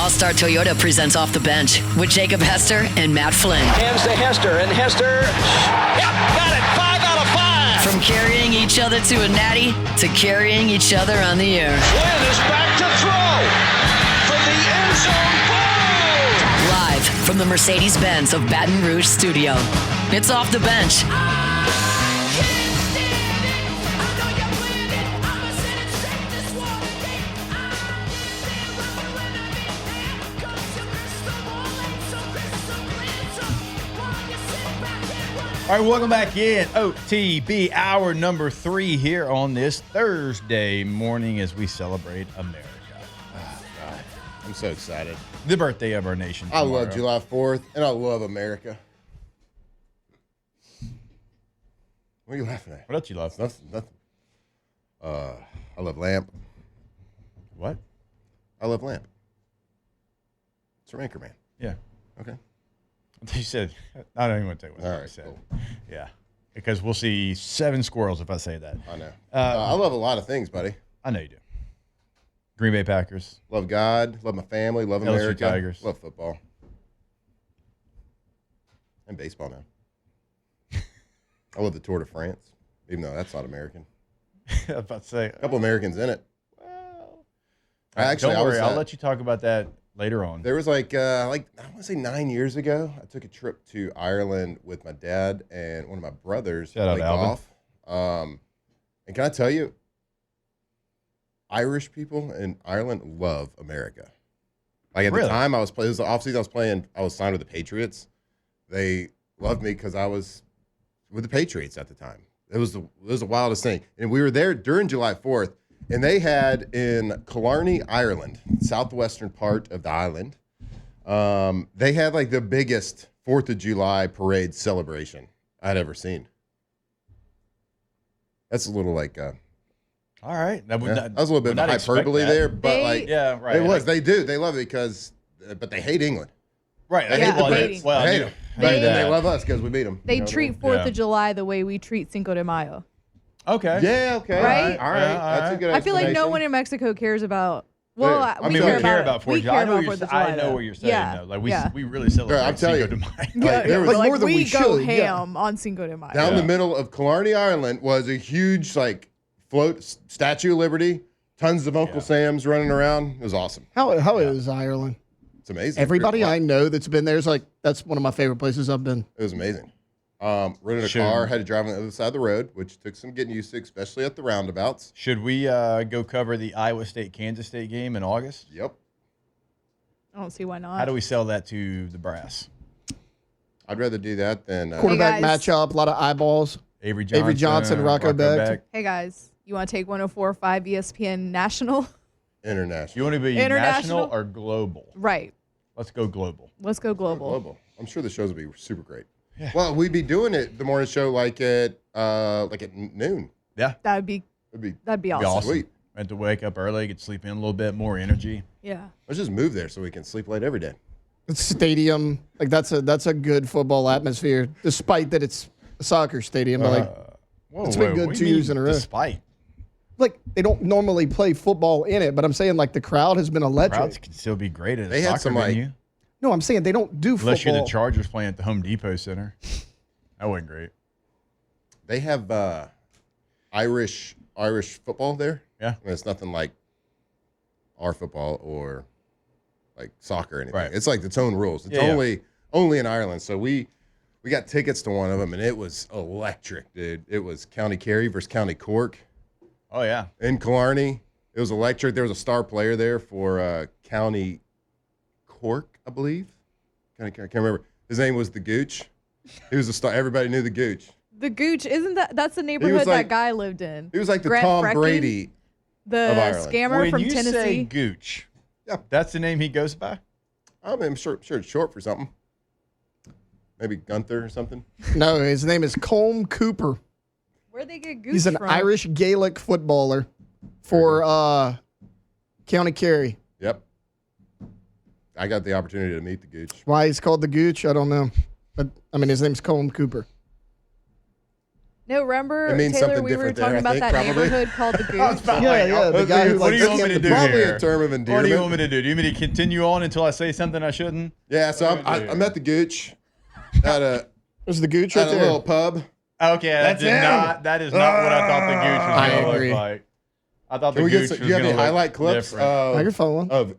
All-Star Toyota presents Off the Bench with Jacob Hester and Matt Flynn. Hands to Hester, and Hester, yep, got it, 5 out of 5. From carrying each other to a natty to carrying each other on the air. Flynn is back to throw from the end zone. Boom! Live from the Mercedes-Benz of Baton Rouge studio. It's Off the Bench. All right, welcome back in. OTB, hour number 3 here on this Thursday morning as we celebrate America. Oh, God. I'm so excited. The birthday of our nation. I tomorrow. love July 4th, and I love America. What are you laughing at? What else you love? Nothing. I love Lamp. What? I love Lamp. It's from Anchorman. Yeah. Okay. You said, I don't even want to tell you what All I right, said. cool. Yeah. Because we'll see 7 squirrels if I say that. I know. I love a lot of things, buddy. I know you do. Green Bay Packers. Love God. Love my family. Love LSU America. Tigers. Love football. And baseball now. I love the Tour de France, even though that's not American. I was about to say. A couple Americans in it. Well, Actually, don't worry. I was, I'll let you talk about that later on. There was I want to say 9 years ago, I took a trip to Ireland with my dad and one of my brothers. Shout out to play to Alvin. golf. And can I tell you, Irish people in Ireland love America. Like at Really? the time I was playing, it was the offseason I was signed with the Patriots. They loved me because I was with the Patriots at the time. It was the wildest thing. And we were there during July 4th. And they had in Killarney, Ireland, southwestern part of the island, they had like the biggest 4th of July parade celebration I'd ever seen. That's a little like, All right. That that was a little bit of hyperbole there, but Yeah, right. it was. They do. They love it because, but they hate England. Right. They Yeah, hate the well, Brits. well, they hate I them. knew And that. they love us because we beat them. They treat 4th Yeah. of July the way we treat Cinco de Mayo. Okay. Yeah, okay. Right? All right. Yeah, all That's a right. good I feel like no explanation. one in Mexico cares about. Yeah. Well, I we mean, care we care about about 4th of we July. care I know about what 4th of I July. know though. what you're saying. Yeah, Though. Like yeah. we really celebrate I'm telling Cinco you. de Mayo. Yeah, there was like, more than we we go should, yeah. ham on Cinco de Mayo. Down Yeah. the middle of Killarney, Ireland, was a huge like float Statue of Liberty. Tons of Uncle Sam's running around. It was awesome. How is Ireland? It's amazing. Everybody I know that's been there is like, that's one of my favorite places I've been. It was amazing. Rented a Should- car, had to drive on the other side of the road, which took some getting used to, especially at the roundabouts. Should we go cover the Iowa State-Kansas State game in August? Yep. I don't see why not. How do we sell that to the brass? I'd rather do that than Quarterback guys. matchup, a lot of eyeballs. Avery Johnson, Avery Johnson, Rocco Beck. Hey guys, you want to take 104.5 ESPN National? international. You want to be International? national or global? Right. Let's go global. Let's go global. Global. I'm sure the shows will be super great. Yeah. Well, we'd be doing it the morning show like at noon. Yeah. That'd be It'd be awesome. Awesome. sweet. Had to wake up early, get sleep in a little bit, more energy. Yeah. Let's just move there so we can sleep late every day. Stadium, like that's a good football atmosphere, despite that it's a soccer stadium. But like, Whoa, It's been good what do 2 you years mean, in a row. Despite. like they don't normally play football in it, but I'm saying like the crowd has been electric. Crowds can still be great at a They had soccer some, like- venue. No, I'm saying they don't do Unless football. you're the Chargers playing at the Home Depot Center. That wasn't great. They have Irish football there. Yeah. I mean, it's nothing like our football or like soccer or anything. Right. It's like its own rules. It's Yeah, only in Ireland. So we got tickets to one of them, and it was electric, dude. It was County Kerry versus County Cork Oh, yeah. in Killarney. It was electric. There was a star player there for County Cork, I believe. I can't remember. His name was the Gooch. He was a star. Everybody knew the Gooch. The Gooch, that's the neighborhood like- that guy lived in. He was like the Grant Tom Frecken, Brady. the of Ireland. scammer When from you say Tennessee. Gooch, Yeah. that's the name he goes by? I'm sure it's short for something. Maybe Gunther or something. No, his name is Colm Cooper. Where'd they get Gooch He's an from? Irish Gaelic footballer for County Kerry. Yep. I got the opportunity to meet the Gooch. Why he's called the Gooch, I don't know. But I mean, his name's Colm Cooper. No, remember, It means Taylor, something we were different there, talking I about think, that probably. neighborhood called the Gooch. Yeah, the guy who What do likes you want me to do Probably here? a term of What do endearment. you want me to do? Do you want me to continue on until I say something I shouldn't? Yeah, so What do we do I'm here? at the Gooch at a There's the Gooch right at a there. little pub. Okay, That's him. that is not what I thought the Gooch was I going to agree. look like. I thought Can the we Gooch get was do you have going any to highlight clips I can follow one. of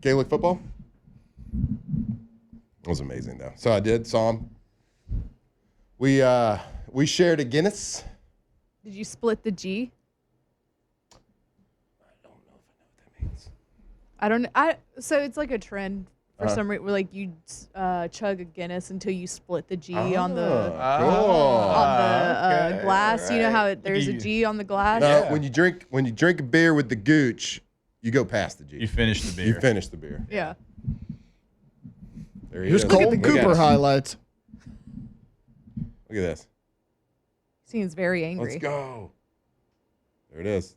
Gaelic football? It was amazing though. So I saw him. We shared a Guinness. Did you split the G? I don't know. So it's like a trend for some reason, where like you chug a Guinness until you split the G on the okay, glass. You know how there's a You- G on the glass. No, Yeah. when you drink a beer with the Gooch, you go past the G. You finished the beer. You finish the beer. Yeah. There he Here's is. Colton Look at Cooper us. highlights. Look at this. Seems very angry. Let's go. There it is.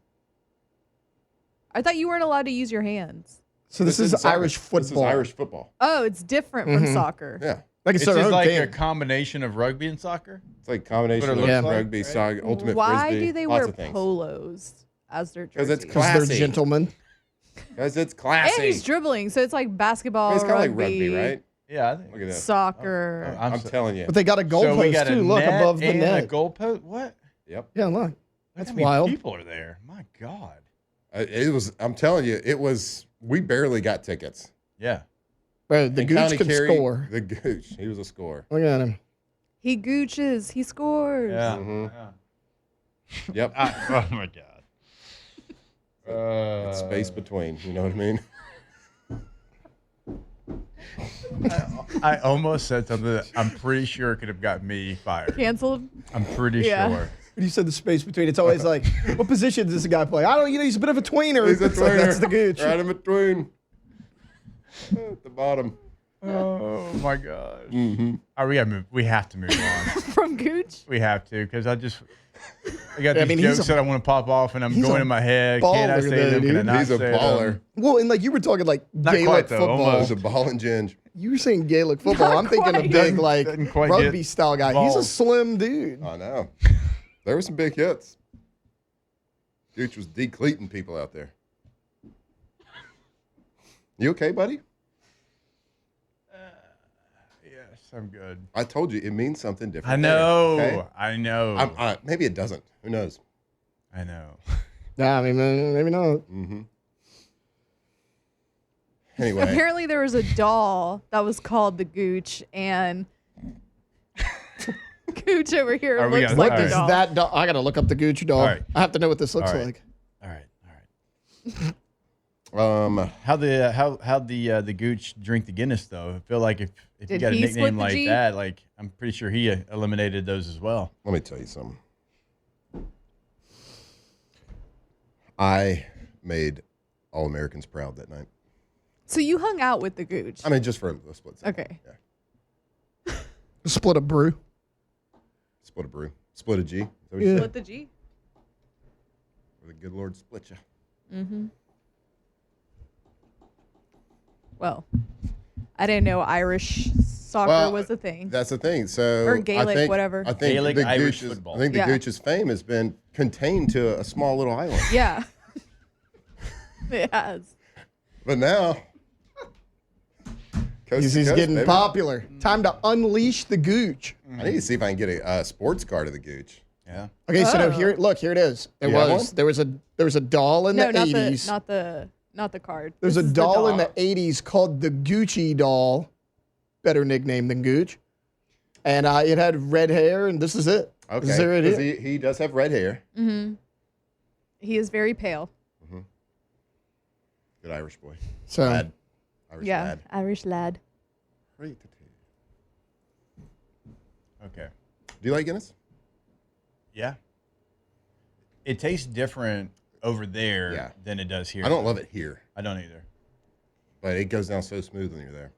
I thought you weren't allowed to use your hands. So this is isn't soccer. Irish football. This is Irish football. Oh, it's different from soccer. Yeah. Like It's it's their just own like thing. a combination of rugby and soccer. It's like a combination What it of looks like, rugby, right? soccer, ultimate Why frisbee. do they lots wear of things. polos as their 'Cause jerseys? it's Because they're classy. gentlemen. Because it's And classy. he's dribbling, so it's like basketball, It's kind of rugby, like rugby, right? Yeah, I think. Look at this. soccer. I'm telling you. But they got a So we goalpost got a too. Look net above the and net. a goalpost. What? Yep. Yeah, look. Look That's how many wild. people are there. My God. It was. I'm telling you, it was. We barely got tickets. Yeah. Bro, the And Gooch County could Kerry- score. The Gooch. He was a scorer. Look at him. He gooches. He scores. Yeah. Mhm. yeah. Yep. Oh my God. It's space between. You know what I mean? I almost said something that I'm pretty sure could have got me fired. Canceled. I'm pretty Yeah. sure. When you said the space between, it's always like, what position does this guy play? I don't. He's a bit of a tweener. He's a It's like, that's tweener. the Gooch. Right in between. At the bottom. Oh my gosh. All right, we gotta move. We have to move on. From Gooch. We have to because I got Yeah, I these mean, he's jokes a- that I want to pop off, and I'm he's going a in my head. Can I baller say though, them? Can I dude. not He's a say baller. them? Well, and like you were talking like Not Gaelic quite, though, football. He's a ball and ginge. You were saying Gaelic football. Not I'm thinking a quite. big like Doesn't quite rugby get style guy. He's a balls. slim dude. I know. There were some big hits. Gooch was decleating people out there. You okay, buddy? Yes, I'm good. I told you it means something different. I know. there, okay? I know. Maybe it doesn't. Who knows? I know. Nah, I mean, maybe not. Anyway, Apparently, there was a doll that was called the Gooch, and Gooch over here Are we looks gonna- like all the right. doll. That doll. I gotta look up the Gooch doll. All right. I have to know what this looks All right. like. All right. How the Gooch drink the Guinness though? I feel like if you Did got a he split nickname the like G? that, like I'm pretty sure he eliminated those as well. let me tell you something. I made all Americans proud that night. So you hung out with the Gooch. I mean, just for a split second. Okay. Yeah. Split a brew. Split a brew. Split a G. Is that what you Yeah. said? Split the G. Where the good Lord split you. Well, I didn't know Irish soccer was a thing. That's the thing. So Or Gaelic, I think, whatever. I think Gaelic the Irish Gooch's, football. I think the Yeah. Gooch's fame has been contained to a small little island. Yeah. It has. But now, coast He's to coast, getting baby. popular. Time to unleash the Gooch. I need to see if I can get a sports card of the Gooch. Yeah. Okay, so now Oh. here it is. You have one? There was a doll in No, the not 80s. not the card. There's This a is doll the in the 80s called the Gucci doll. Better nickname than Gooch. And it had red hair, and this is it. Okay, This is it right 'cause here. he does have red hair. He is very pale. Good Irish boy. So Lad. Irish Yeah, lad. Irish lad. Great. Okay. Do you like Guinness? Yeah. It tastes different over there Yeah. than it does here. I don't love it here, I don't either. but it goes down so smooth when you're there.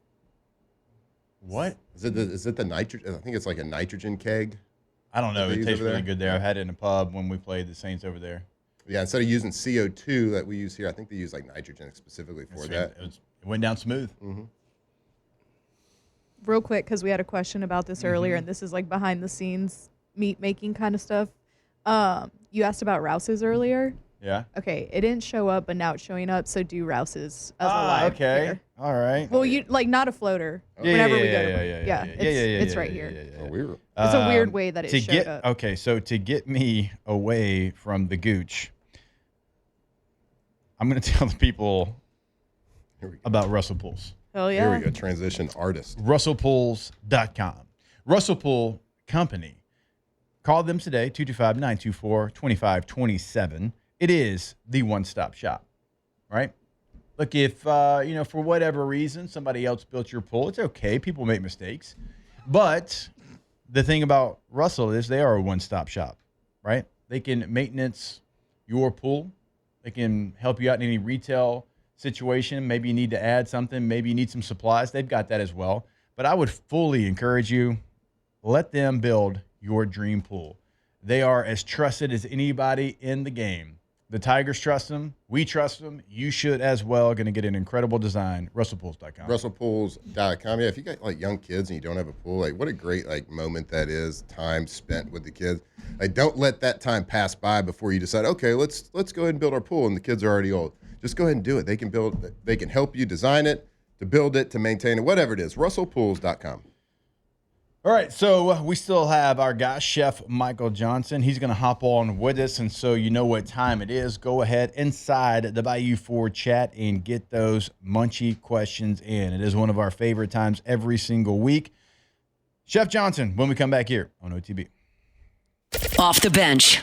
What? Is it the nitrogen? I think it's like a nitrogen keg. I don't know. They It use tastes over really there? good there. I've had it in a pub when we played the Saints over there. Yeah, instead of using CO2 that we use here, I think they use like nitrogen specifically for that. It went down smooth. Real quick, because we had a question about this earlier, and this is like behind the scenes meat making kind of stuff. You asked about Rouse's earlier. Yeah. Okay, it didn't show up, but now it's showing up. So do Rouse's as a live. Okay. Here. All right. Well, you like not a floater. Whenever we go to it's right here. Oh, weird. It's a weird way that it showed up. Okay, so to get me away from the gooch, I'm going to tell the people about Russell Pools. Hell yeah. Here we go. Transition artist. RussellPools.com. Russell Pool Company. Call them today, 225-924-2527. It is the one-stop shop, right? Look, if, for whatever reason, somebody else built your pool, it's okay. People make mistakes. But the thing about Russell is they are a one-stop shop, right? They can maintenance your pool. They can help you out in any retail situation. Maybe you need to add something. Maybe you need some supplies. They've got that as well. But I would fully encourage you, let them build your dream pool. They are as trusted as anybody in the game. The Tigers trust them. We trust them. You should as well. Going to get an incredible design. RussellPools.com. RussellPools.com. Yeah, if you got like young kids and you don't have a pool, like what a great moment that is. Time spent with the kids. Like don't let that time pass by before you decide. Okay, let's go ahead and build our pool, and the kids are already old. Just go ahead and do it. They can build. They can help you design it, to build it, to maintain it, whatever it is. RussellPools.com. All right, so we still have our guy, Chef Michael Johnson. He's going to hop on with us, and so you know what time it is. Go ahead inside the Bayou Ford chat and get those Munchie questions in. It is one of our favorite times every single week. Chef Johnson, when we come back here on OTB. Off the bench.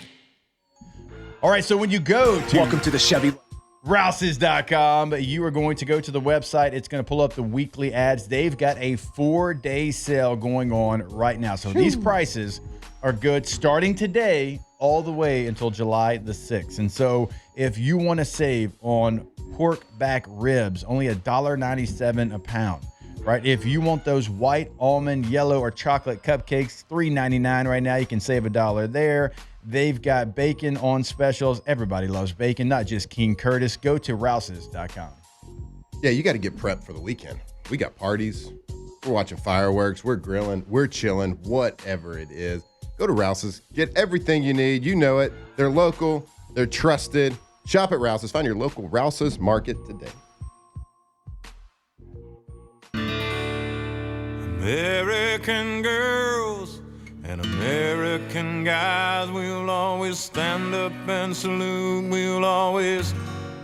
All right, so when you go to Welcome to the Chevy Rouses.com, you are going to go to the website. It's going to pull up the weekly ads. They've got a 4-day sale going on right now. So these prices are good starting today all the way until July the 6th. And so if you want to save on pork back ribs, only $1.97 a pound, right? If you want those white, almond, yellow, or chocolate cupcakes, $3.99 right now. You can save $1 there. They've got bacon on specials. Everybody loves bacon, not just King Curtis. Go to Rouses.com. Yeah, you got to get prepped for the weekend. We got parties. We're watching fireworks. We're grilling. We're chilling. Whatever it is. Go to Rouses. Get everything you need. You know it. They're local. They're trusted. Shop at Rouses. Find your local Rouses market today. American girls and American guys, we'll always stand up and salute. We'll always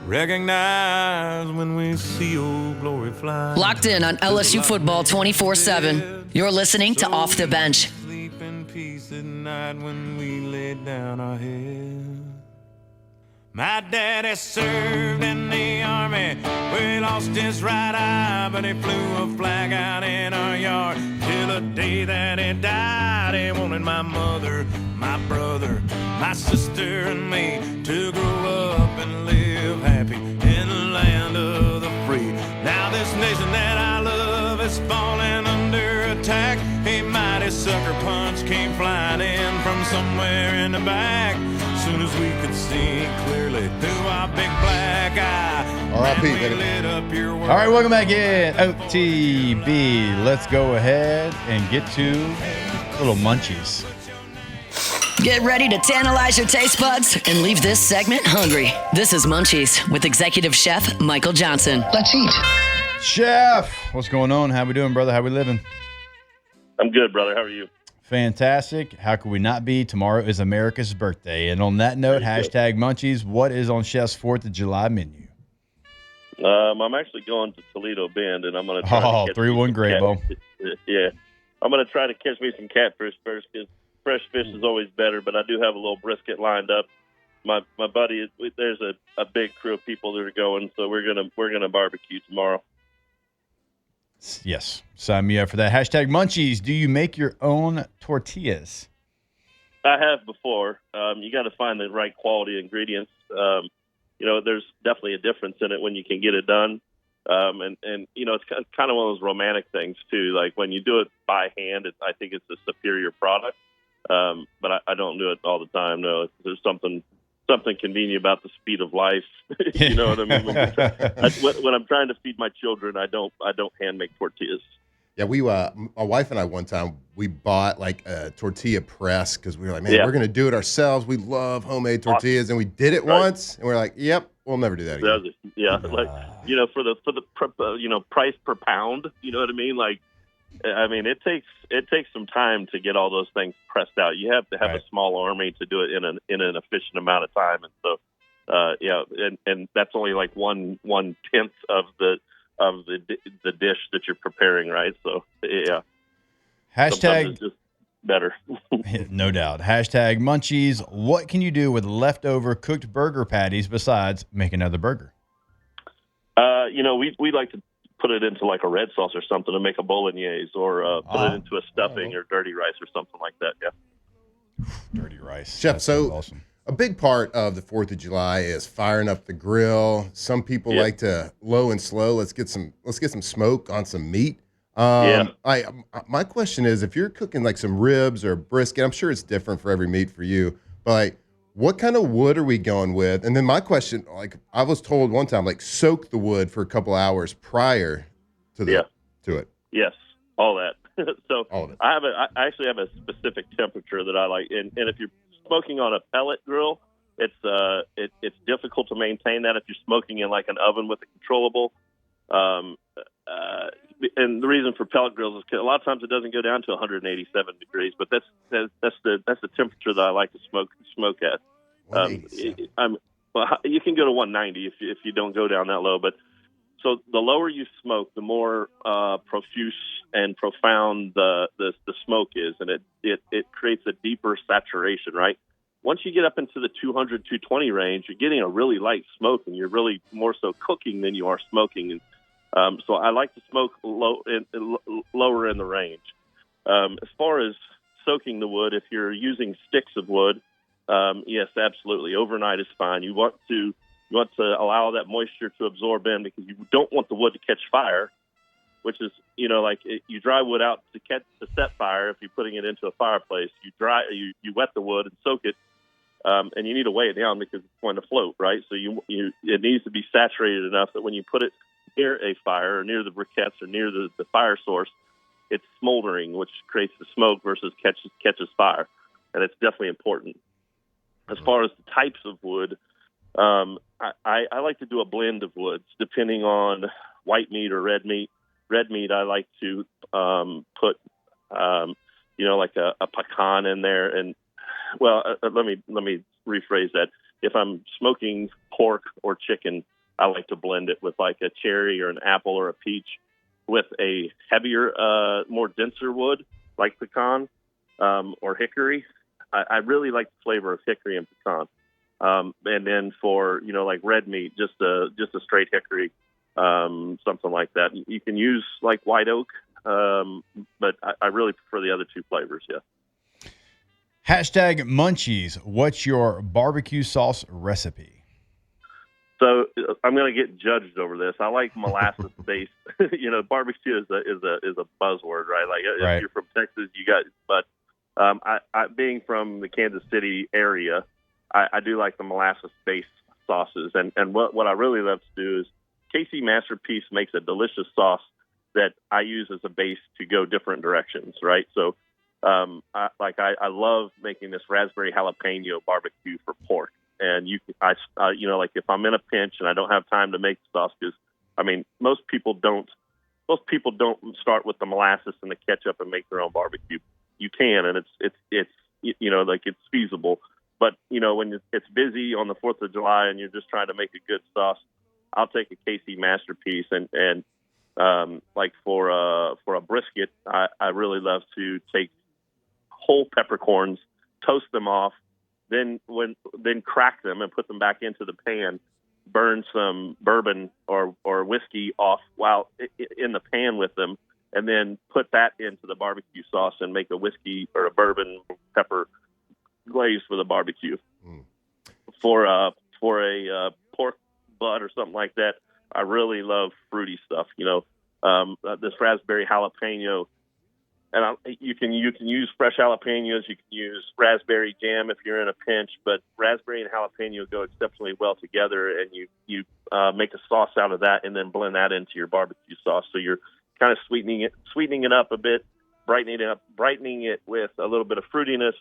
recognize when we see old glory fly. Locked in on LSU football 24/7. You're listening to Off the Bench. Sleep in peace at night when we lay down our heads. My daddy served in the army, where he lost his right eye, but he flew a flag out in our yard till the day that he died. He wanted my mother, my brother, my sister, and me to grow up and live happy in the land of the free. Now this nation that I love is falling under attack. A mighty sucker punch came flying in from somewhere in the back. Soon as we could see clearly through our big black eye. R.I.P., man, we baby. lit up your world. All right, welcome back in OTB. Let's go ahead and get to little Munchies. Get ready to tantalize your taste buds and leave this segment hungry. This is Munchies with Executive Chef Michael Johnson. Let's eat. Chef, what's going on? How we doing, brother? How we living? I'm good, brother. How are you? Fantastic. How could we not be? Tomorrow is America's birthday. And on that note, hashtag Munchies, what is on Chef's 4th of July menu? I'm actually going to Toledo Bend, and I'm going to try to catch 3-1 Graybo. Yeah. I'm going to try to catch me some catfish first, because fresh fish is always better, but I do have a little brisket lined up. My buddy, there's a big crew of people that are going, so we're gonna barbecue tomorrow. Yes, sign me up for that. Hashtag Munchies, do you make your own tortillas? I have before. You got to find the right quality ingredients. There's definitely a difference in it when you can get it done. And it's kind of one of those romantic things too. Like when you do it by hand, I think it's a superior product. But I don't do it all the time. No, there's something convenient about the speed of life. You know what I mean? When I'm trying to feed my children, I don't hand make tortillas. Yeah, my wife and I one time, we bought like a tortilla press because we were like, man, we're going to do it ourselves. We love homemade tortillas. And we did it once and we're like, yep, we'll never do that again. Yeah, like, for the price per pound, you know what I mean? Like, I mean, it takes some time to get all those things pressed out. You have to have a small army to do it in an efficient amount of time. And so, and that's only like 1/10 of the dish that you're preparing, right? So yeah. Hashtag it's just better. No doubt. Hashtag Munchies. What can you do with leftover cooked burger patties besides make another burger? We like to put it into like a red sauce or something to make a bolognese, or put it into a stuffing or dirty rice or something like that. Yeah. Dirty rice. Chef, That's so awesome. A big part of the 4th of July is firing up the grill. Some people like to low and slow. Let's get some smoke on some meat. My question is, if you're cooking like some ribs or brisket, I'm sure it's different for every meat for you, but like, what kind of wood are we going with? And then my question, like I was told one time, like soak the wood for a couple hours prior to it. Yes, all that. So all of it. I actually have a specific temperature that I like, and if you're smoking on a pellet grill, it's difficult to maintain that if you're smoking in like an oven with a controllable. And the reason for pellet grills is 'cause a lot of times it doesn't go down to 187 degrees, but that's the temperature that I like to smoke at. You can go to 190 if you don't go down that low, but so the lower you smoke, the more profuse and profound the smoke is, and it creates a deeper saturation, right? Once you get up into the 200, 220 range, you're getting a really light smoke, and you're really more so cooking than you are smoking. And so I like to smoke lower in the range. As far as soaking the wood, if you're using sticks of wood, yes, absolutely. Overnight is fine. You want to allow that moisture to absorb in, because you don't want the wood to catch fire, which is, you dry wood out to set fire. If you're putting it into a fireplace, you wet the wood and soak it, and you need to weigh it down because it's going to float, right? So it needs to be saturated enough that when you put it near a fire or near the briquettes or near the fire source, it's smoldering, which creates the smoke versus catches fire, and it's definitely important. As far as the types of wood, I like to do a blend of woods depending on white meat or red meat. Red meat, I like to put, like a pecan in there. And let me rephrase that. If I'm smoking pork or chicken, I like to blend it with like a cherry or an apple or a peach with a heavier, more denser wood like pecan or hickory. I really like the flavor of hickory and pecan. And then for, like red meat, just a straight hickory, something like that. You can use like white oak, but I really prefer the other two flavors. Yeah. Hashtag Munchies. What's your barbecue sauce recipe? So I'm going to get judged over this. I like molasses based. Barbecue is a buzzword, right? Like if you're from Texas, you got. But I being from the Kansas City area, I do like the molasses based sauces. And what I really love to do is Casey Masterpiece makes a delicious sauce that I use as a base to go different directions, right? So I love making this raspberry jalapeno barbecue for pork. And like if I'm in a pinch and I don't have time to make the sauce, because most people don't start with the molasses and the ketchup and make their own barbecue. You can, and it's feasible. But when it's busy on the 4th of July and you're just trying to make a good sauce, I'll take a Casey Masterpiece and like for a brisket, I really love to take whole peppercorns, toast them off. Then crack them and put them back into the pan, burn some bourbon or whiskey off while in the pan with them, and then put that into the barbecue sauce and make a whiskey or a bourbon pepper glaze for the barbecue. For a pork butt or something like that, I really love fruity stuff. This raspberry jalapeno. And you can use fresh jalapenos. You can use raspberry jam if you're in a pinch. But raspberry and jalapeno go exceptionally well together, and you make a sauce out of that, and then blend that into your barbecue sauce. So you're kind of sweetening it up a bit, brightening it with a little bit of fruitiness,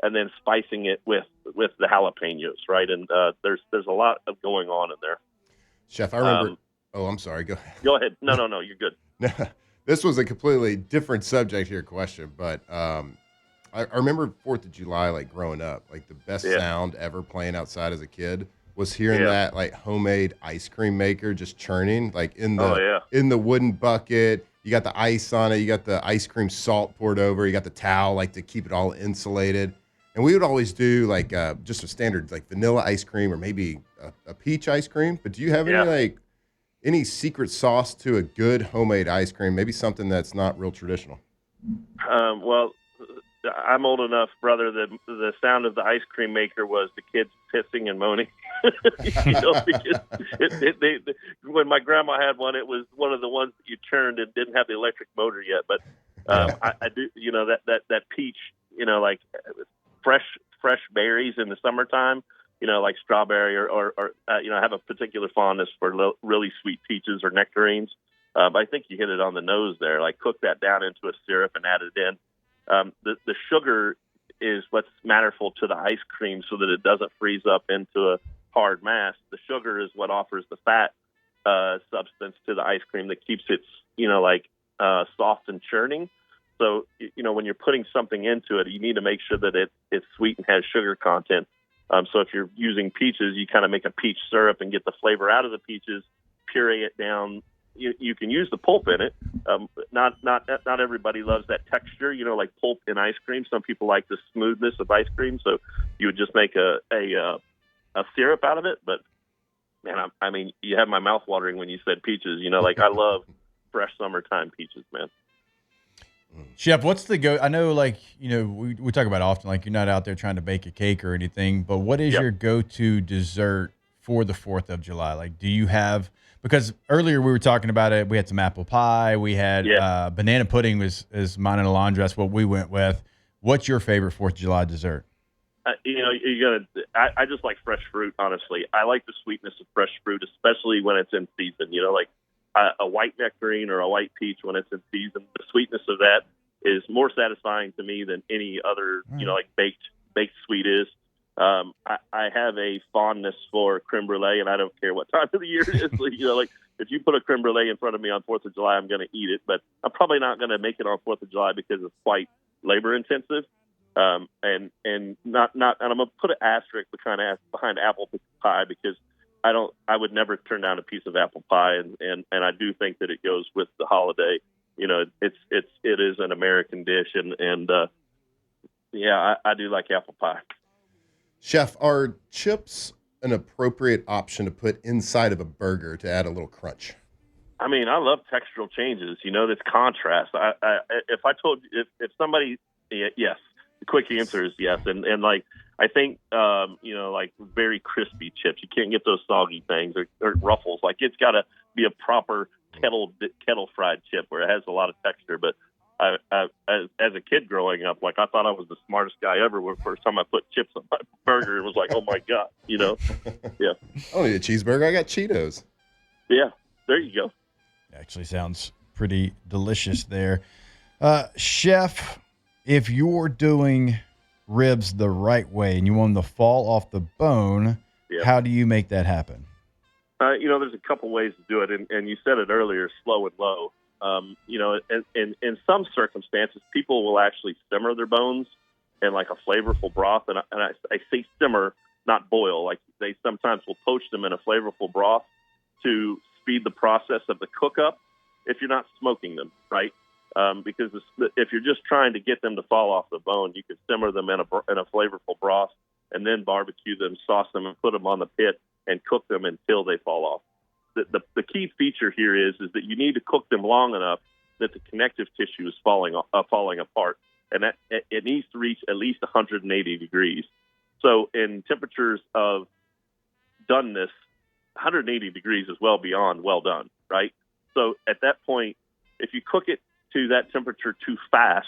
and then spicing it with the jalapenos, right? And there's a lot of going on in there. Chef, I remember. I'm sorry. Go ahead. Go ahead. No, you're good. This was a completely different subject here question, but I remember 4th of July, like growing up, like the best sound ever playing outside as a kid was hearing that like homemade ice cream maker just churning, like in the wooden bucket. You got the ice on it. You got the ice cream salt poured over. You got the towel like to keep it all insulated. And we would always do like just a standard like vanilla ice cream or maybe a peach ice cream. But do you have any secret sauce to a good homemade ice cream? Maybe something that's not real traditional. Well, I'm old enough, brother, that the sound of the ice cream maker was the kids pissing and moaning. Because when my grandma had one, it was one of the ones that you turned and didn't have the electric motor yet. But I do, that peach, like fresh berries in the summertime, like strawberry or I have a particular fondness for really sweet peaches or nectarines. But I think you hit it on the nose there. Like cook that down into a syrup and add it in. The sugar is what's matterful to the ice cream so that it doesn't freeze up into a hard mass. The sugar is what offers the fat substance to the ice cream that keeps it, soft and churning. So, when you're putting something into it, you need to make sure that it's sweet and has sugar content. So if you're using peaches, you kind of make a peach syrup and get the flavor out of the peaches, puree it down. You can use the pulp in it. Not everybody loves that texture, like pulp in ice cream. Some people like the smoothness of ice cream, so you would just make a syrup out of it. But man, I mean, you have my mouth watering when you said peaches. Like I love fresh summertime peaches, man. Chef, what's the go? I know, we talk about it often, like you're not out there trying to bake a cake or anything, but what is your go-to dessert for the 4th of July? Like, do you have? Because earlier we were talking about it. We had some apple pie. We had banana pudding is mine and Alondra. That's what we went with. What's your favorite 4th of July dessert? I just like fresh fruit, honestly. I like the sweetness of fresh fruit, especially when it's in season. Like a white nectarine or a white peach when it's in season. The sweetness of that is more satisfying to me than any other, like baked sweet is. I have a fondness for creme brulee, and I don't care what time of the year it is. Like if you put a creme brulee in front of me on 4th of July, I'm going to eat it. But I'm probably not going to make it on 4th of July because it's quite labor intensive. And I'm going to put an asterisk behind apple pie because I would never turn down a piece of apple pie, and I do think that it goes with the holiday. It is an American dish, and I do like apple pie. Chef, are chips an appropriate option to put inside of a burger to add a little crunch? I mean, I love textural changes. This contrast. If I told you, if somebody, yes, the quick answer is yes, and like. I think, like very crispy chips. You can't get those soggy things or ruffles. Like it's got to be a proper kettle fried chip where it has a lot of texture. But as a kid growing up, like I thought I was the smartest guy ever. When the first time I put chips on my burger, it was like, oh my God, Yeah. I don't need a cheeseburger. I got Cheetos. Yeah, there you go. Actually sounds pretty delicious there. Chef, if you're doing ribs the right way and you want them to fall off the bone, how do you make that happen? There's a couple ways to do it, and you said it earlier, slow and low. In some circumstances, people will actually simmer their bones in like a flavorful broth, and I say simmer, not boil. Like they sometimes will poach them in a flavorful broth to speed the process of the cook up if you're not smoking them, right? Because if you're just trying to get them to fall off the bone, you can simmer them in a flavorful broth and then barbecue them, sauce them, and put them on the pit and cook them until they fall off. The key feature here is that you need to cook them long enough that the connective tissue is falling apart, and that it needs to reach at least 180 degrees. So in temperatures of doneness, 180 degrees is well beyond well done, right? So at that point, if you cook it to that temperature too fast,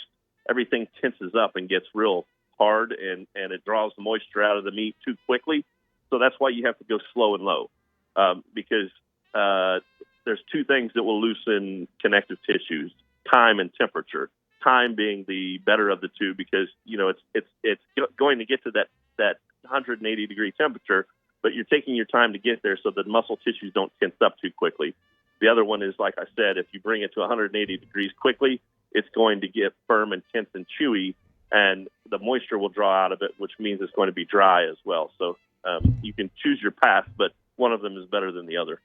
everything tenses up and gets real hard, and it draws the moisture out of the meat too quickly. So that's why you have to go slow and low, because there's two things that will loosen connective tissues: time and temperature. Time being the better of the two, because it's going to get to that 180 degree temperature, but you're taking your time to get there so that muscle tissues don't tense up too quickly. The other one is, like I said, if you bring it to 180 degrees quickly, it's going to get firm and tense and chewy, and the moisture will draw out of it, which means it's going to be dry as well. So you can choose your path, but one of them is better than the other.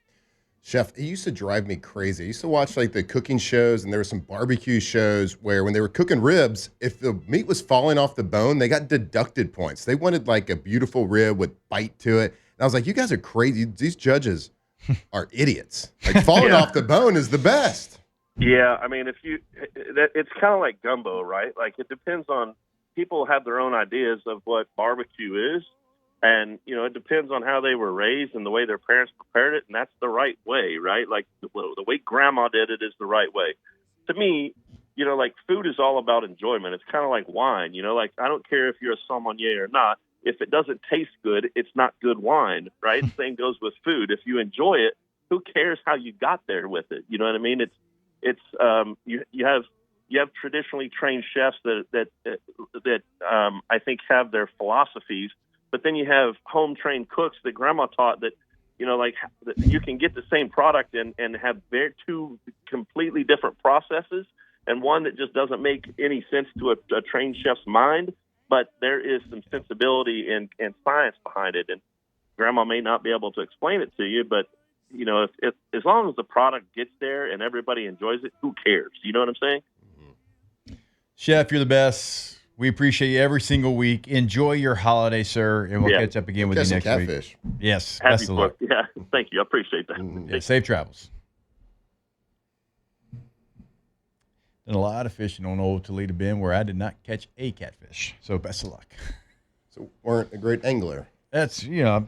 Chef, it used to drive me crazy. I used to watch like the cooking shows, and there were some barbecue shows where when they were cooking ribs, if the meat was falling off the bone, they got deducted points. They wanted like a beautiful rib with bite to it. And I was like, you guys are crazy. These judges are idiots. Like falling off the bone is the best. Yeah, I mean, it's kind of like gumbo, right? Like it depends on, people have their own ideas of what barbecue is. And, it depends on how they were raised and the way their parents prepared it, and that's the right way, right? Like, the way grandma did it is the right way. To me, like, food is all about enjoyment. It's kind of like wine, like, I don't care if you're a sommelier or not. If it doesn't taste good, it's not good wine, right? Same goes with food. If you enjoy it, who cares how you got there with it? You know what I mean? You have traditionally trained chefs that I think have their philosophies. But then you have home trained cooks that grandma taught that, that you can get the same product and have two completely different processes, and one that just doesn't make any sense to a trained chef's mind. But there is some sensibility and science behind it. And grandma may not be able to explain it to you, but, if as long as the product gets there and everybody enjoys it, who cares? You know what I'm saying? Chef, you're the best. We appreciate you every single week. Enjoy your holiday, sir, and we'll catch up again with you next catfish. week. Yes, Happy best of luck. Yeah, thank you. I appreciate that. Yeah, safe travels. Done a lot of fishing on Old Toledo Bend where I did not catch a catfish. So best of luck. So weren't a great angler. That's I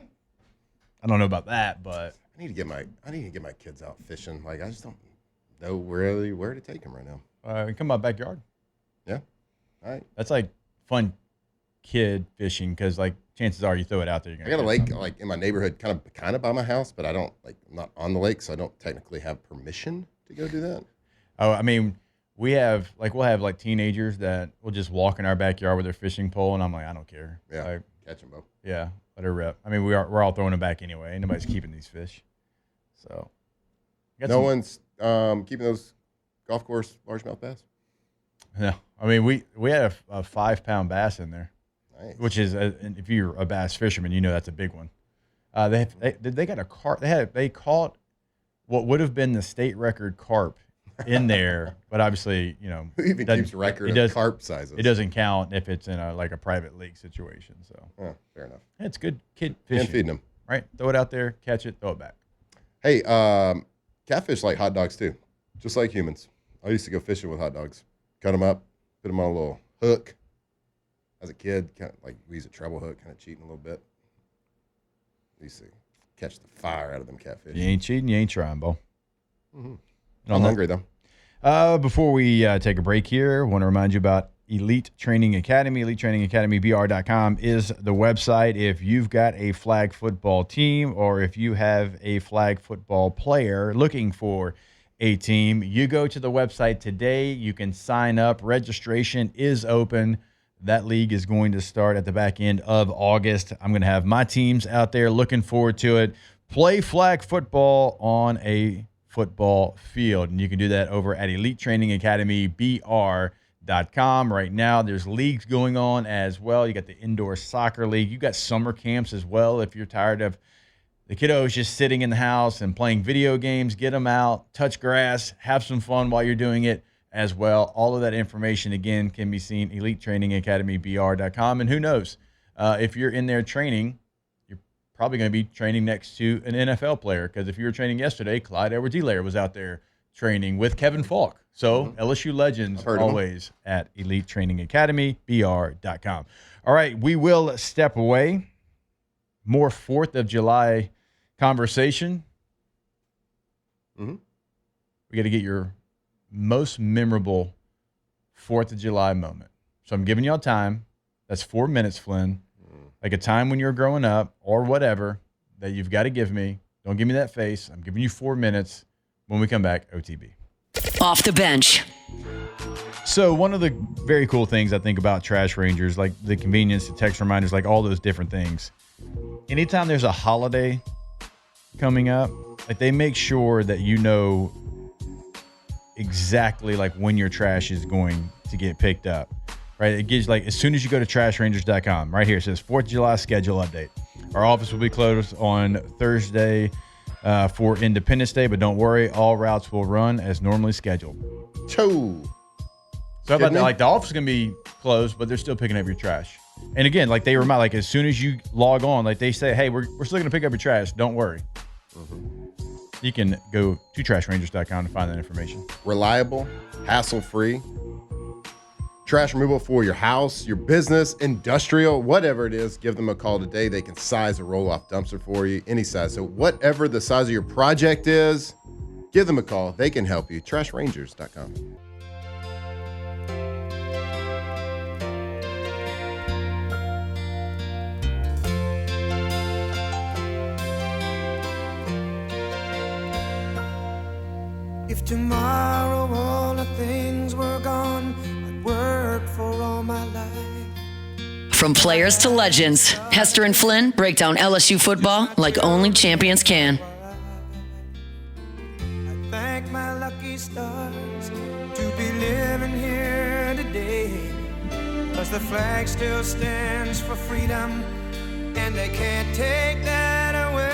don't know about that, but I need to get my kids out fishing. Like I just don't know really where to take them right now. Come to my backyard. Yeah. All right. That's like fun kid fishing because like chances are you throw it out there. I got a lake like in my neighborhood, kind of by my house, but I'm not on the lake, so I don't technically have permission to go do that. Oh, I mean, we'll have teenagers that will just walk in our backyard with their fishing pole, and I'm like, I don't care. Yeah, catch them, Bo. Yeah, let her rip. I mean, we're all throwing them back anyway. Ain't nobody's keeping these fish. So, one's keeping those golf course largemouth bass. No, I mean we had a 5-pound bass in there, nice. Which is if you're a bass fisherman, that's a big one. They got a carp. They caught what would have been the state record carp in there, but obviously who even keeps record of carp sizes? It doesn't count if it's in a private lake situation. So fair enough. Yeah, it's good kid fishing. And feeding them, right? Throw it out there, catch it, throw it back. Hey, catfish like hot dogs too, just like humans. I used to go fishing with hot dogs. Cut them up, put them on a little hook. As a kid, kind of like we used a treble hook, kind of cheating a little bit. We used to catch the fire out of them catfish. You ain't cheating, you ain't trying, Bo. Mm-hmm. I'm hungry though. Before we take a break here, I want to remind you about Elite Training Academy. Elite Training Academy, BR.com is the website. If you've got a flag football team or if you have a flag football player looking for a team, you go to the website today. You can sign up. Registration is open. That league is going to start at the back end of August. I'm going to have my teams out there. Looking forward to it. Play flag football on a football field, and you can do that over at Elite Training Academy, BR.com. Right now, there's leagues going on as well. You got the indoor soccer league. You got summer camps as well. If you're tired of the kiddos just sitting in the house and playing video games, get them out, touch grass, have some fun while you're doing it as well. All of that information, again, can be seen Elite Training Academy, BR.com. And who knows, if you're in there training, you're probably going to be training next to an NFL player, because if you were training yesterday, Clyde Edwards-Helaire was out there training with Kevin Falk. So LSU legends always at Elite Training Academy, BR.com. All right, we will step away. More 4th of July conversation. Mm-hmm. We got to get your most memorable 4th of July moment. So I'm giving y'all time. That's 4 minutes, Flynn. Like a time when you were growing up or whatever that you've got to give me. Don't give me that face. I'm giving you 4 minutes. When we come back, OTB. Off the bench. So one of the very cool things I think about Trash Rangers, like the convenience, the text reminders, like all those different things. Anytime there's a holiday coming up, like they make sure that you know exactly like when your trash is going to get picked up, right? It gives like as soon as you go to trashrangers.com, right here it says 4th of July schedule update. Our office will be closed on Thursday for Independence Day, but don't worry, all routes will run as normally scheduled. Cho. So about that, like the office is gonna be closed, but they're still picking up your trash. And again, like they remind, like as soon as you log on, like they say, hey, we're still gonna pick up your trash. Don't worry. You can go to trashrangers.com to find that information. Reliable, hassle-free, trash removal for your house, your business, industrial, whatever it is. Give them a call today. They can size a roll-off dumpster for you, any size. So whatever the size of your project is, give them a call. They can help you. Trashrangers.com. If tomorrow all the things were gone, I'd work for all my life. From players to legends, Hester and Flynn break down LSU football like only champions can. I thank my lucky stars to be living here today. 'Cause the flag still stands for freedom, and they can't take that away.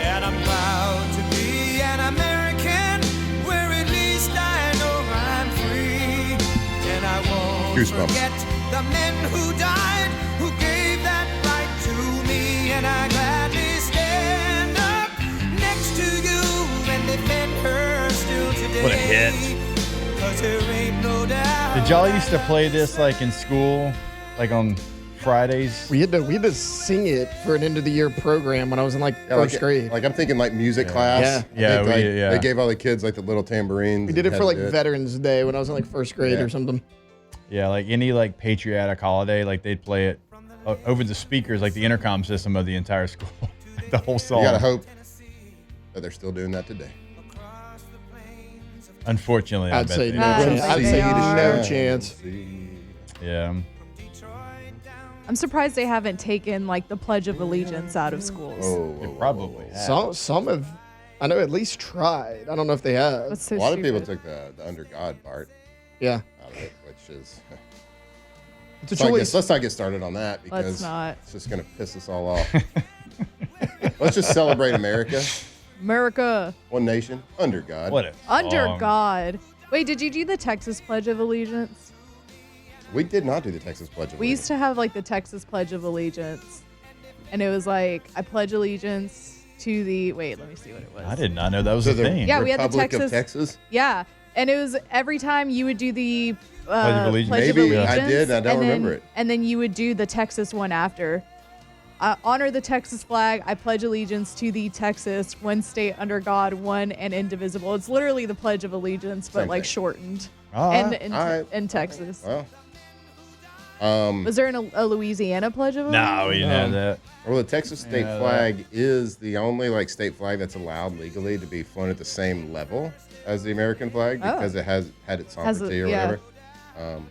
And I'm proud to be an American, where at least I know I'm free. And I won't Goosebumps. forget the men who died, who gave that right to me. And I gladly stand up next to you and defend her still today. What a hit. 'Cause there ain't no doubt. Did y'all used to play this like in school, like on Fridays? We had to sing it for an end of the year program when I was in first grade. Like I'm thinking like music class. Yeah. I Yeah, think, we- like, yeah. They gave all the kids like the little tambourines. We did it and for had to do it. Veterans Day when I was in first grade Yeah. or something. Yeah, like any like patriotic holiday, like they'd play it over the speakers, like the intercom system of the entire school, the whole song. You gotta hope that they're still doing that today. Unfortunately, I I'd bet say they no. do. Yes, I'd they say are. no chance. Yeah. I'm surprised they haven't taken the Pledge of Allegiance out of schools. They probably have. Some have, I know, at least tried. I don't know if they have. That's so A lot of people stupid. took the under God part Yeah. out of it, which is. It's a So I choice. guess let's not get started on that because Let's not. it's just gonna piss us all off. Let's just celebrate America, America one nation, under God. What a under song. God. Wait, did you do the Texas Pledge of Allegiance? We did not do the Texas Pledge of We used Allegiance. to have the Texas Pledge of Allegiance, and it was I pledge allegiance to the. Wait, let me see what it was. I did not know that was To a the thing. Yeah, we had the Republic Texas- of Texas. Yeah, and it was every time you would do the Pledge of Allegiance. Pledge of Maybe I Allegiance, did, I don't and then- remember it. And then you would do the Texas one after. Honor the Texas flag. I pledge allegiance to the Texas, one state under God, one and indivisible. It's literally the Pledge of Allegiance, but Same thing. shortened. All And right. in, All right. in Texas. Well, Was there a Louisiana Pledge of Allegiance? No, we didn't have that. well, the Texas state Yeah, flag is the only state flag that's allowed legally to be flown at the same level as the American flag Oh. because it has had its Has sovereignty it- or yeah. whatever.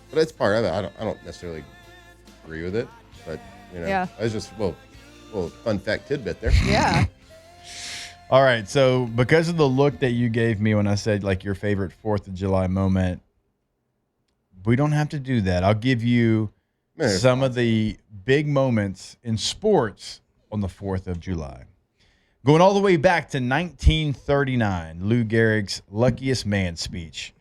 But it's part of it. I don't necessarily agree with it, but Yeah. it's just little fun fact tidbit there. Yeah. All right, so because of the look that you gave me when I said your favorite 4th of July moment, we don't have to do that. I'll give you Man, it's some of the big moments in sports on the 4th of July. Going all the way back to 1939, Lou Gehrig's luckiest man speech.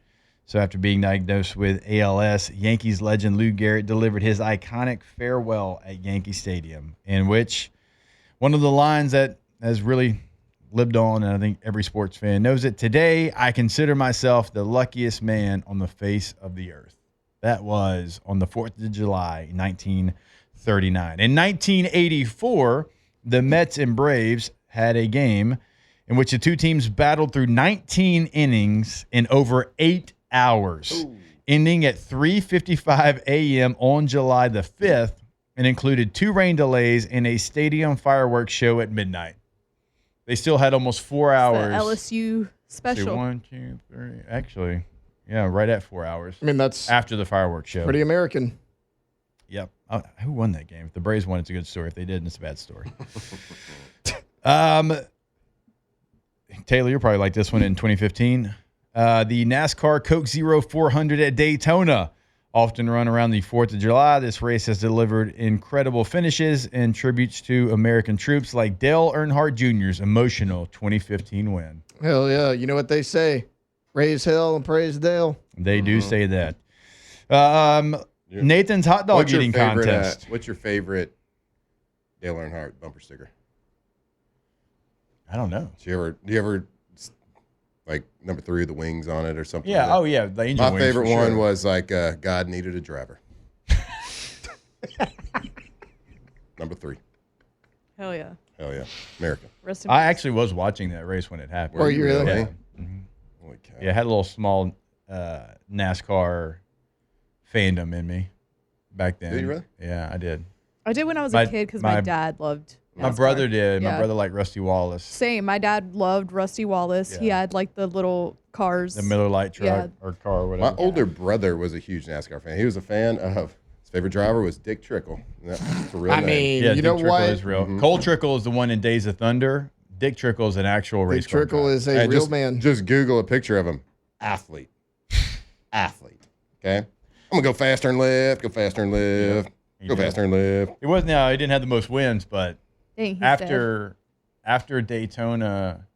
So after being diagnosed with ALS, Yankees legend Lou Gehrig delivered his iconic farewell at Yankee Stadium, in which one of the lines that has really lived on, and I think every sports fan knows it, today I consider myself the luckiest man on the face of the earth. That was on the 4th of July, 1939. In 1984, the Mets and Braves had a game in which the two teams battled through 19 innings in over 8 hours, ending at 3:55 a.m. on July the 5th and included 2 rain delays and a stadium fireworks show at midnight. They still had almost 4 hours. The LSU special. See, 1, 2, 3. Actually, yeah, right at 4 hours. I mean, that's After the fireworks show. pretty American. Yep. Who won that game? If the Braves won, it's a good story. If they didn't, it's a bad story. Taylor, you'll probably like this one in 2015. The NASCAR Coke Zero 400 at Daytona, often run around the 4th of July. This race has delivered incredible finishes and tributes to American troops like Dale Earnhardt Jr.'s emotional 2015 win. Hell yeah. You know what they say? Raise hell and praise Dale. They do say that. Nathan's hot dog eating contest. What's your favorite Dale Earnhardt bumper sticker? I don't know. Do you ever like number 3 of the wings on it or something? Yeah. Like that? Oh, yeah. The Angel My wings favorite for one sure. was like God needed a driver. Number 3. Hell yeah. Hell yeah. America. Rest in I peace. actually was watching that race when it happened. Were you really? Yeah. Holy cow. Yeah, I had a little small NASCAR fandom in me back then. Did you really? Yeah, I did. I did when I was My- a kid because my my- dad loved My NASCAR. brother did. My Yeah. brother liked Rusty Wallace, Same. My dad loved Rusty Wallace. He Yeah. had like the little cars. the Miller Lite truck Yeah. or car or whatever. My older brother was a huge NASCAR fan. He was a fan of his favorite driver was Dick Trickle. That's a real I name. mean, yeah, you Dick know Trickle what? is real. Cole Trickle is the one in Days of Thunder. Dick Trickle is an actual race Big car Trickle driver. is a Hey, real just, man. Just Google a picture of him. Athlete. Okay? I'm going to go faster and lift, go faster and lift, he go did. faster and lift. It wasn't. No, he didn't have the most wins, but Dang, he's dead. after Daytona,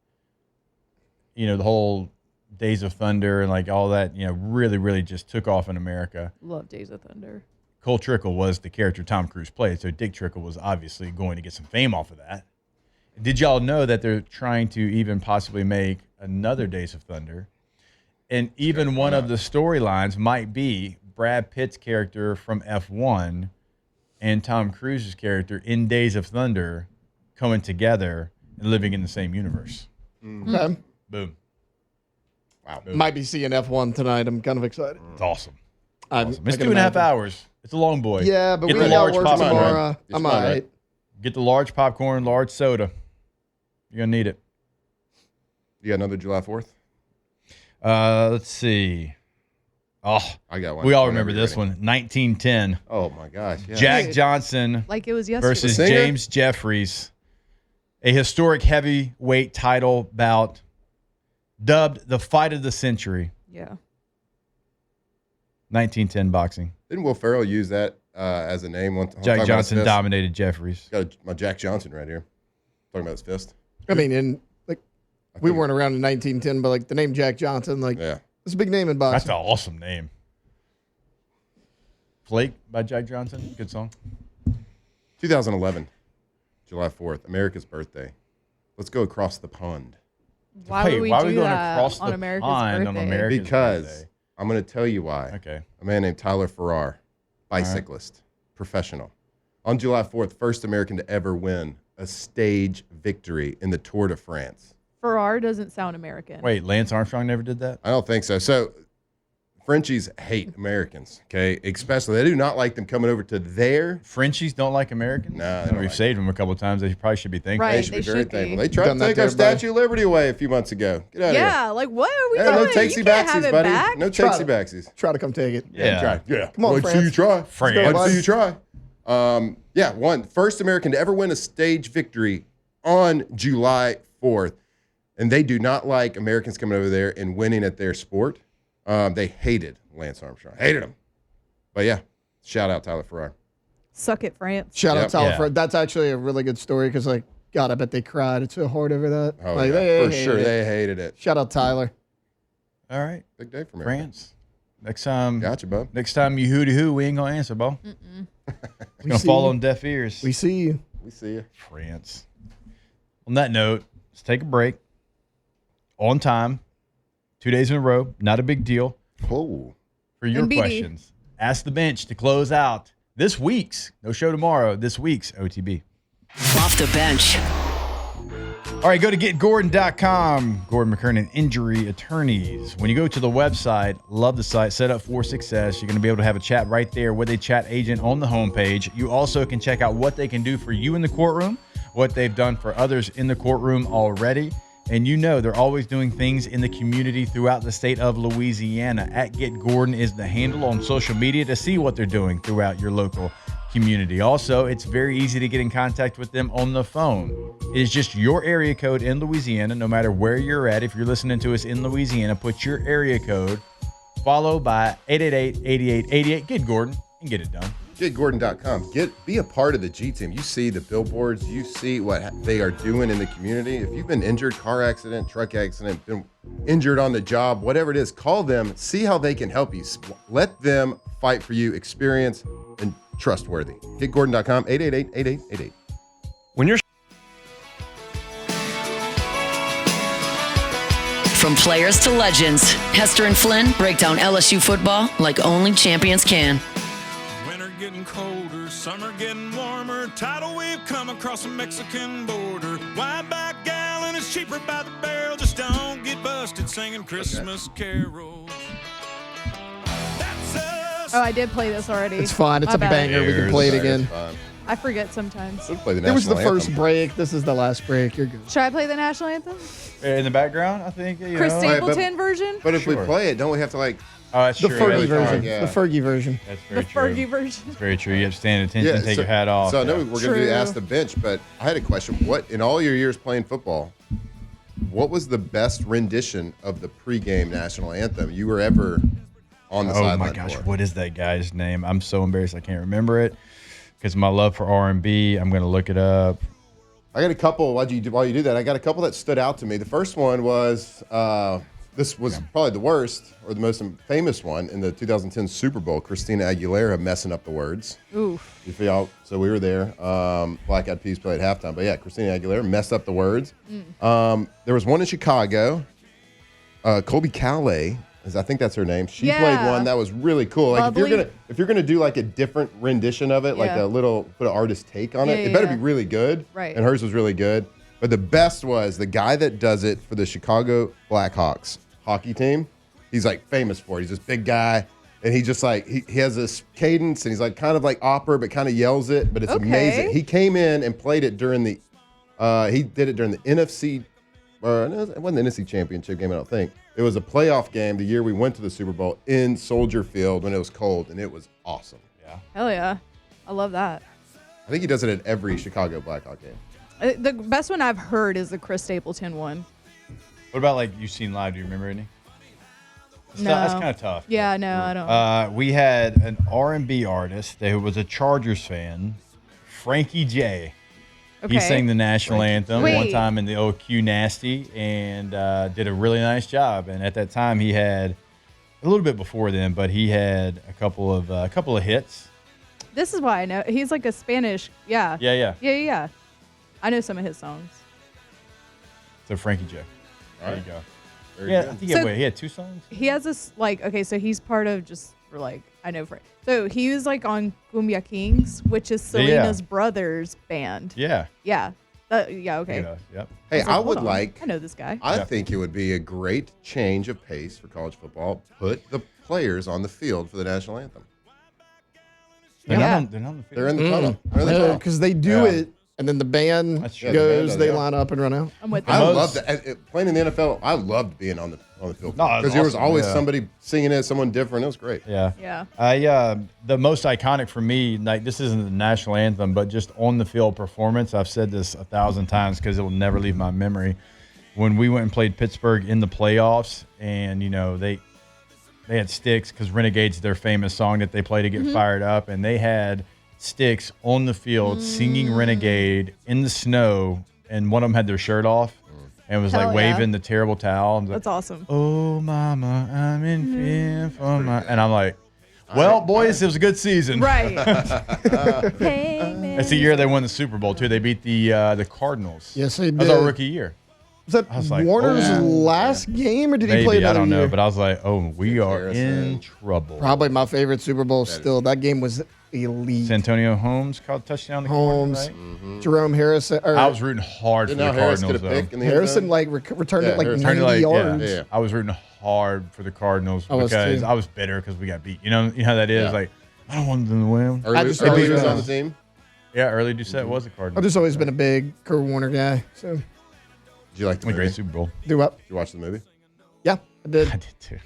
the whole Days of Thunder and like all that, really, really just took off in America. Love Days of Thunder. Cole Trickle was the character Tom Cruise played, so Dick Trickle was obviously going to get some fame off of that. Did y'all know that they're trying to even possibly make another Days of Thunder? And even one of the storylines might be Brad Pitt's character from F1 and Tom Cruise's character in Days of Thunder coming together and living in the same universe. Okay. Boom. Wow. Might be seeing F1 tonight. I'm kind of excited. It's awesome. I'm- Awesome. It's I can 2.5 imagine. hours. It's a long boy. Yeah, but Get we the got large work popcorn. tomorrow. It's I'm fine, all right? right. Get the large popcorn, large soda. You're going to need it. You got another July 4th? Let's see. Oh, I got one. we all Whenever remember you're this ready. one. 1910. Oh, my gosh. Yeah. Jack Dude. Johnson Like it was yesterday. versus Singer? James Jeffries. A historic heavyweight title bout dubbed the fight of the century. Yeah. 1910 boxing. Didn't Will Ferrell use that as a name? One time Jack Johnson dominated Jeffries. Got my Jack Johnson right here. Talking about his fist. I mean, and like we weren't around in 1910, but like the name Jack Johnson, like Yeah. it's a big name in That's boxing. an awesome name. Flake by Jack Johnson. Good song. 2011, July 4th, America's birthday. Let's go across the pond. Why Wait, would we why are do we going that across on the America's pond birthday? on America's Because birthday? I'm going to tell you why. Okay. A man named Tyler Farrar, bicyclist, professional. On July 4th, first American to ever win a stage victory in the Tour de France. Farrar doesn't sound American. Wait, Lance Armstrong never did that? I don't think so. So Frenchies hate Americans, okay? Especially, they do not like them coming over to their. Frenchies don't like Americans? No, they don't We've like saved them a couple of times. They probably should be thankful. Right. They should be they very should be. thankful. They tried Done to that take to our everybody. Statue of Liberty away a few months ago. Get out of here. Yeah, like what are we Yeah, doing? no You takesy can't have backsies, it buddy. back. No Try takesy to- backsies. Try to come take it. Yeah. Try. Yeah. Come on, Let's see France. you try. France. Let's see you try. First American to ever win a stage victory on July 4th. And they do not like Americans coming over there and winning at their sport. They hated Lance Armstrong. Hated him. But yeah, shout out Tyler Farrar. Suck it, France. Shout Yep. out Tyler Yeah. Farrar. That's actually a really good story because, like, God, I bet they cried. It's so hard over that. Oh, like, yeah, they for hated sure. it. They hated it. Shout out Tyler. All right. Big day for me. France. Next time, Gotcha, bub. next time you hoo-to-hoo, we ain't going to answer, bro. It's going to see fall you. on deaf ears. We see you. We see you. France. On that note, let's take a break. On time. 2 days in a row. Not a big deal. Oh. For your MBD. questions, ask the bench to close out this week's, no show tomorrow, this week's OTB. Off the bench. All right, go to getgordon.com. Gordon McKernan Injury Attorneys. When you go to the website, love the site, set up for success. You're going to be able to have a chat right there with a chat agent on the homepage. You also can check out what they can do for you in the courtroom, what they've done for others in the courtroom already. And you know they're always doing things in the community throughout the state of Louisiana. At Get Gordon is the handle on social media to see what they're doing throughout your local community. Also, it's very easy to get in contact with them on the phone. It is just your area code in Louisiana, no matter where you're at. If you're listening to us in Louisiana, put your area code, followed by 888-8888. Get Gordon and get it done. GetGordon.com. Be a part of the G team. You see the billboards. You see what they are doing in the community. If you've been injured, car accident, truck accident, been injured on the job, whatever it is, call them. See how they can help you. Let them fight for you. Experience and trustworthy. GetGordon.com. 888-8888. When you're From players to legends, Hester and Flynn break down LSU football like only champions can. winter getting colder, summer getting warmer, tidal wave come across the Mexican border. Wide back gallon is cheaper by the barrel. Just don't get busted singing Christmas carols. That's us. Oh, I did play this already. It's fun. It's My a bad. banger. We can play it again. I forget sometimes. We'll play the It was the national first anthem. break. This is the last break. You're good. Should I play the national anthem? In the background, I think. Chris know. Stapleton version? But if we Sure. play it, don't we have to like? Oh, that's The true. Fergie That's version. yeah. The Fergie version. That's The very true. Fergie version. It's very true. You have to stand at attention, take your hat off. So I know Yeah. we're going to do True. Ask the Bench, but I had a question. What, in all your years playing football, what was the best rendition of the pregame national anthem you were ever on the Oh sideline my gosh, for? what is that guy's name? I'm so embarrassed I can't remember it because of my love for R&B. I'm going to look it up. I got a couple. While you do that, I got a couple that stood out to me. The first one was this was probably the worst or the most famous one in the 2010 Super Bowl. Christina Aguilera messing up the words. Oof. If y'all, so we were there. Black Eyed Peas played halftime, but yeah, Christina Aguilera messed up the words. There was one in Chicago. Colby Calais, I think that's her name. She Yeah. played one that was really cool. Like Bubbly. if you're gonna do like a different rendition of it, like Yeah. a little put an artist take on it, Yeah, it better yeah. be really good. Right. And hers was really good. But the best was the guy that does it for the Chicago Blackhawks hockey team. He's like famous for it. He's this big guy. And he just like, he has this cadence and he's like kind of like opera, but kind of yells it, but it's Okay. amazing. He came in and played it during the, he did it during the NFC, or no, it wasn't the NFC Championship game, I don't think. It was a playoff game the year we went to the Super Bowl in Soldier Field when it was cold, and it was awesome. Yeah. Hell yeah. I love that. I think he does it at every Chicago Blackhawk game. The best one I've heard is the Chris Stapleton one. What about like you've seen live? Do you remember any? No. That's kind of tough. Yeah, no, I don't. We had an R&B artist who was a Chargers fan, Frankie J. He Okay. sang the national anthem one Wait. time in the OQ Nasty and did a really nice job. And at that time, he had a little bit before then, but he had a couple of hits. This is why I know. He's like a Spanish. Yeah. Yeah. I know some of his songs. So Frankie J. There right. you go. Very Yeah, good. I think So- he had 2 songs. He has this like okay, so he's part of just for like I know for so he was like on Cumbia Kings, which is Yeah. Selena's brother's band. Yeah. Yeah. Yeah. Okay. Yep. Hey, was I hold would on. like, I know this guy. I Yeah. think it would be a great change of pace for college football. Put the players on the field for the national anthem. They're Yeah. They're not on the field. They're in the tunnel. They're in the tunnel. Because they do Yeah. it, and then the band That's true. Yeah, the band goes, does, they yeah. line up and run out. I'm with I him. love that. Playing in the NFL, I loved being on the field. No, it was Because there was awesome, always yeah. somebody singing it, someone different. It was great. Yeah. Yeah. The most iconic for me, like this isn't the national anthem, but just on the field performance. I've said this 1,000 times because it will never leave my memory. When we went and played Pittsburgh in the playoffs, and you know they had sticks because Renegade's their famous song that they play to get fired up, and they had sticks on the field singing Renegade in the snow, and one of them had their shirt off and was Hell like yeah. waving the terrible towel. And That's awesome. Oh, mama, I'm in fear for my... And I'm like, well, boys, it was a good season. Right. Hey, man. That's the year they won the Super Bowl, too. They beat the Cardinals. Yes, they That was did. our rookie year. Was that I was like, Warner's oh. last game, or did he play Maybe, I another don't know. year? But I was like, oh, we are Harrison. in trouble. Probably my favorite Super Bowl still. That game was elite. Santonio Holmes caught a touchdown. The Holmes, corner, right? Jerome Harrison. I was rooting hard for the Harris get Cardinals, a though. pick in the end Harrison zone? like returned it like Harrison. 90 yards. Yeah. I was rooting hard for the Cardinals I was because too. I was bitter because we got beat. You know how that is. Yeah. Like, I don't want them to win. Early, just Early always was been- on the team. Yeah, early Doucette was a Cardinal. I've just always been a big Kurt Warner guy. So Did you like the a movie? great Did Super Bowl. do up. you watch the movie? Yeah, I did. I did too.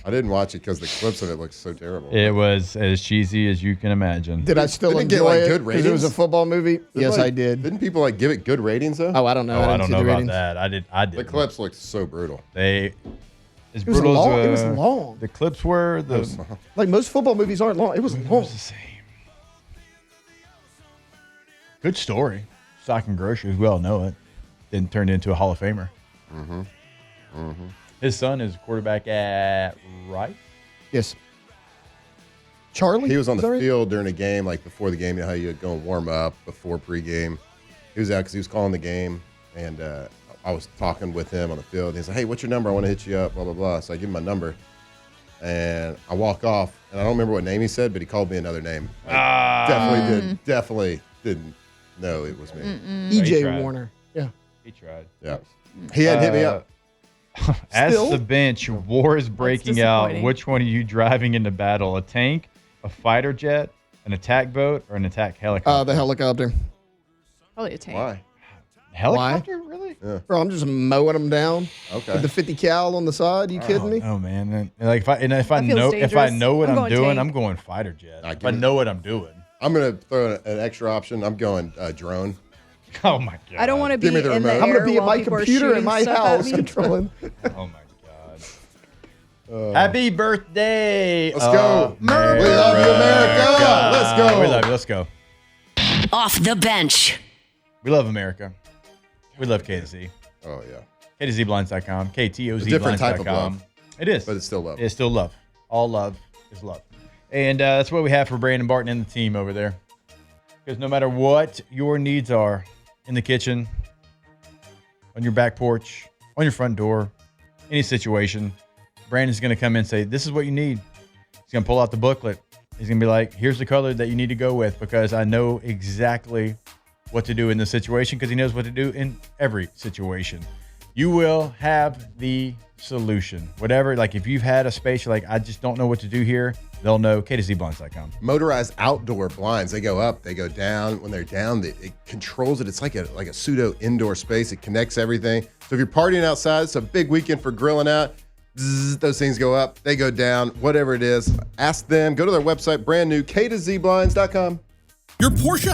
I didn't watch it because the clips of it looked so terrible. It was as cheesy as you can imagine. Did I still Didn't it get, enjoy like, it good because it was a ratings? football movie? Yes, Like, I did. Didn't people like give it good ratings though? Oh, I don't know. Oh, I didn't don't see know the about ratings. that. I did. The clips looked so brutal. They as It was brutal long. as It was long. the clips were. The Like most football movies aren't long. It was it long. was the same. Good story. Stock and groceries. We all know it. Then turned into a Hall of Famer. His son is quarterback at Rice. Yes. Charlie? He was on Is the that right? field during a game, like before the game. You know how you go and warm up before pregame. He was out because he was calling the game, and I was talking with him on the field. He's like, "Hey, what's your number? I want to hit you up." Blah blah blah. So I give him my number, and I walk off, and I don't remember what name he said, but he called me another name. Definitely didn't know it was me. He EJ tried. Warner. Yeah. He tried. Yeah, he had hit me up. As Still? the bench, war is breaking out. disappointing. Which one are you driving into battle? A tank, a fighter jet, an attack boat, or an attack helicopter? The helicopter. Probably a tank. Why? Helicopter, really? Bro, I'm just mowing them down Okay. with the 50 cal on the side. You kidding me? Oh man! And, like if I That feels know what dangerous. I'm I'm going doing, tank. I'm going fighter jet. I If get I it. know what I'm doing. I'm gonna throw an extra option. I'm going drone. Oh my god! I don't want to be Give me the in the remote. air I'm going to be at while my people are computer in shooting my stuff at house me. controlling. Oh my god! Happy birthday! Let's go. We love you, America. Let's go. We love you. Let's go. Off the bench. We love America. We love K2Z. Oh yeah, KTZBlinds.com. KTOZBlinds.com. A different type of love. It is. but it's still love. It's still love. All love is love. And that's what we have for Brandon Barton and the team over there. Because no matter what your needs are in the kitchen, on your back porch, on your front door, any situation, Brandon's going to come in and say, this is what you need. He's going to pull out the booklet. He's going to be like, here's the color that you need to go with because I know exactly what to do in this situation because he knows what to do in every situation. You will have the solution. Whatever, like if you've had a space, you're like, I just don't know what to do here, they'll know. K2ZBlinds.com. Motorized outdoor blinds. They go up, they go down. When they're down, it controls it. It's like a pseudo indoor space. It connects everything. So if you're partying outside, it's a big weekend for grilling out. Zzz, those things go up, they go down, whatever it is. Ask them. Go to their website, brand new, K2ZBlinds.com. Your Porsche